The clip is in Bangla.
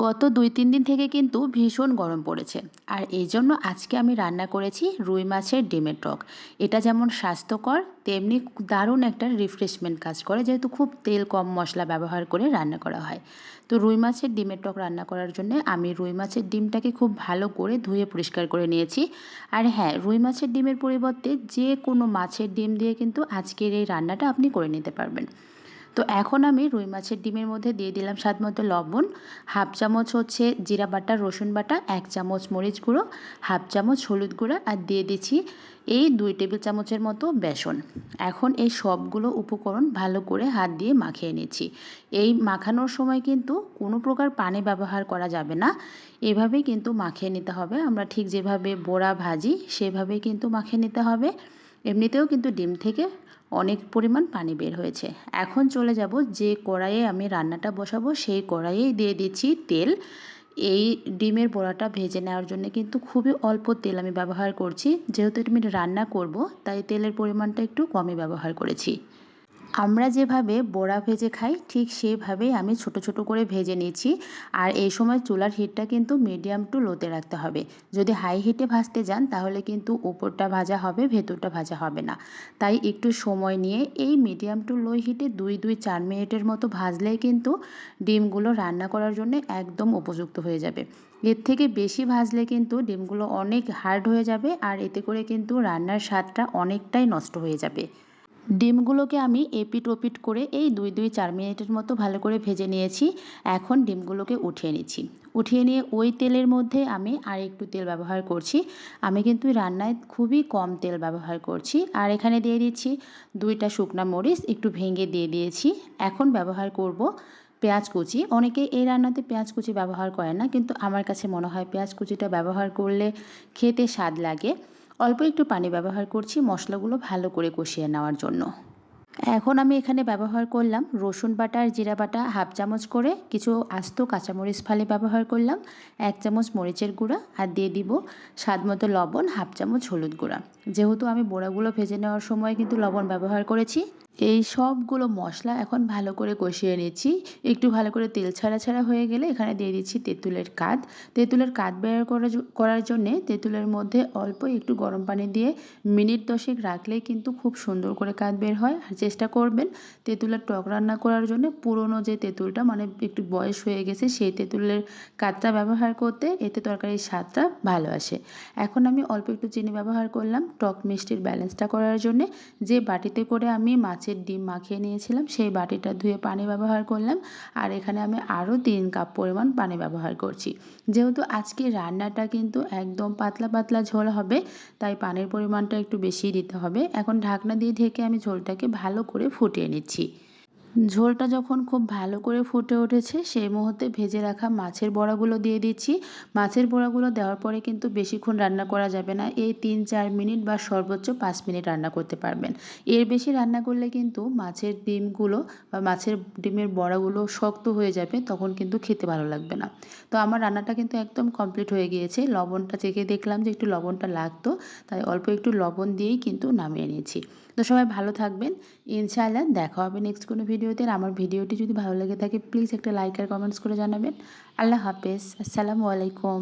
গত ২-৩ দিন থেকে কিন্তু ভীষণ গরম পড়েছে। আর এই জন্য আজকে আমি রান্না করেছি রুই মাছের ডিমের টক। এটা যেমন স্বাস্থ্যকর তেমনি দারুণ একটা রিফ্রেশমেন্ট কাজ করে, যেহেতু খুব তেল কম মশলা ব্যবহার করে রান্না করা হয়। তো রুই মাছের ডিমের টক রান্না করার জন্য আমি রুই মাছের ডিমটাকে খুব ভালো করে ধুয়ে পরিষ্কার করে নিয়েছি। আর হ্যাঁ, রুই মাছের ডিমের পরিবর্তে যে কোনো মাছের ডিম দিয়ে কিন্তু আজকের এই রান্নাটা আপনি করে নিতে পারবেন। তো এখন আমি রুই মাছের ডিমের মধ্যে দিয়ে দিলাম স্বাদ মতো লবণ, হাফ চামচ হচ্ছে জিরা বাটা, রসুন বাটা, 1 চামচ মরিচ গুঁড়ো, হাফ চামচ হলুদ গুঁড়া, আর দিয়ে দিচ্ছি এই 2 টেবিল চামচের মতো বেসন। এখন এই সবগুলো উপকরণ ভালো করে হাত দিয়ে মাখিয়ে নিচ্ছি। এই মাখানোর সময় কিন্তু কোনো প্রকার পানি ব্যবহার করা যাবে না। এভাবেই কিন্তু মাখিয়ে নিতে হবে। আমরা ঠিক যেভাবে বড়া ভাজি সেভাবেই কিন্তু মাখিয়ে নিতে হবে। এমনিতেও কিন্তু ডিম থেকে অনেক পরিমাণ পানি বের হয়েছে। এখন চলে যাব যে কড়াইয়ে আমি রান্নাটা বসাবো সেই কড়াইয়েই দিয়ে দিচ্ছি তেল। এই ডিমের বড়াটা ভেজে নেওয়ার জন্য কিন্তু খুবই অল্প তেল আমি ব্যবহার করছি, যেহেতু এটা আমি রান্না করব তাই তেলের পরিমাণটা একটু কমই ব্যবহার করেছি। আমরা যেভাবে বড়া ভেজে খাই ঠিক সেভাবেই আমি ছোট ছোট করে ভেজে নিচ্ছি। আর এই সময় চুলার হিটটা কিন্তু মিডিয়াম টু লোতে রাখতে হবে। যদি হাই হিটে ভাজতে যান তাহলে কিন্তু উপরটা ভাজা হবে, ভেতরটা ভাজা হবে না। তাই একটু সময় নিয়ে এই মিডিয়াম টু লো হিটে 2-4 মিনিটের মতো ভাজলেই কিন্তু ডিমগুলো রান্না করার জন্য একদম উপযুক্ত হয়ে যাবে। এর থেকে বেশি ভাজলে কিন্তু ডিমগুলো অনেক হার্ড হয়ে যাবে, আর এতে করে কিন্তু রান্নার স্বাদটা অনেকটাই নষ্ট হয়ে যাবে। ডিমগুলোকে আমি এপিট ওপিট করে এই 2-4 মিনিটের মতো ভালো করে ভেজে নিয়েছি। এখন ডিমগুলোকে উঠিয়ে নিচ্ছি। উঠিয়ে নিয়ে ওই তেলের মধ্যে আমি আর একটু তেল ব্যবহার করছি। আমি কিন্তু রান্নায় খুবই কম তেল ব্যবহার করছি। আর এখানে দিয়ে দিচ্ছি 2টা শুকনা মরিচ একটু ভেঙে দিয়ে দিয়েছি। এখন ব্যবহার করব পেঁয়াজ কুচি। অনেকে এই রান্নাতে পেঁয়াজ কুচি ব্যবহার করে না, কিন্তু আমার কাছে মনে হয় পেঁয়াজ কুচিটা ব্যবহার করলে খেতে স্বাদ লাগে। অল্প একটু পানি ব্যবহার করছি মশলাগুলো ভালো করে কষিয়ে নেওয়ার জন্য। এখন আমি এখানে ব্যবহার করলাম রসুন বাটা আর জিরা বাটা হাফ চামচ করে, কিছু আস্ত কাঁচামরিচ ফালি ব্যবহার করলাম, 1 চামচ মরিচের গুঁড়া, আর দিয়ে দিব স্বাদ মতো লবণ, হাফ চামচ হলুদ গুঁড়া। যেহেতু আমি বড়াগুলো ভেজে নেওয়ার সময় কিন্তু লবণ ব্যবহার করেছি। এই সবগুলো মশলা এখন ভালো করে কষিয়ে নিচ্ছি। একটু ভালো করে তেল ছাড়া ছাড়া হয়ে গেলে এখানে দিয়ে দিচ্ছি তেঁতুলের কাঁধ। তেঁতুলের কাঁধ বের করার জন্যে তেঁতুলের মধ্যে অল্প একটু গরম পানি দিয়ে মিনিট 10 রাখলেই কিন্তু খুব সুন্দর করে কাঁধ বের হয়। আর চেষ্টা করবেন তেঁতুলের টক রান্না করার জন্য পুরনো যে তেঁতুলটা, মানে একটু বয়স হয়ে গেছে সেই তেঁতুলের কাঁধটা ব্যবহার করতে, এতে তরকারির স্বাদটা ভালো আসে। এখন আমি অল্প একটু চিনি ব্যবহার করলাম টক মিষ্টির ব্যালেন্সটা করার জন্যে। যে বাটিতে করে আমি মাছের ডিম মাখিয়ে নিয়েছিলাম সেই বাটিটা ধুয়ে পানি ব্যবহার করলাম। আর এখানে আমি আরও 3 কাপ পরিমাণ পানি ব্যবহার করছি। যেহেতু আজকে রান্নাটা কিন্তু একদম পাতলা পাতলা ঝোল হবে, তাই পানির পরিমাণটা একটু বেশিই দিতে হবে। এখন ঢাকনা দিয়ে ঢেকে আমি ঝোলটাকে ভালো করে ফুটিয়ে নিচ্ছি। ঝোলটা যখন খুব ভালো করে ফুটে উঠেছে সেই মুহূর্তে ভেজে রাখা মাছের বড়াগুলো দিয়ে দিচ্ছি। মাছের বড়াগুলো দেওয়ার পরে কিন্তু বেশিক্ষণ রান্না করা যাবে না। এই 3-4 মিনিট বা সর্বোচ্চ 5 মিনিট রান্না করতে পারবেন। এর বেশি রান্না করলে কিন্তু মাছের ডিমগুলো বা মাছের ডিমের বড়াগুলো শক্ত হয়ে যাবে, তখন কিন্তু খেতে ভালো লাগবে না। তো আমার রান্নাটা কিন্তু একদম কমপ্লিট হয়ে গিয়েছে। লবণটা চেখে দেখলাম যে একটু লবণটা লাগতো, তাই অল্প একটু লবণ দিয়েই কিন্তু নামিয়ে নিয়েছি। তো সবাই ভালো থাকবেন। ইনশাআল্লাহ দেখা হবে নেক্সট কোনো ভিডিওতে। আর আমার ভিডিওটি যদি ভালো লেগে থাকে প্লিজ একটা লাইক আর কমেন্টস করে জানাবেন। আল্লাহ হাফেজ। আসসালামু আলাইকুম।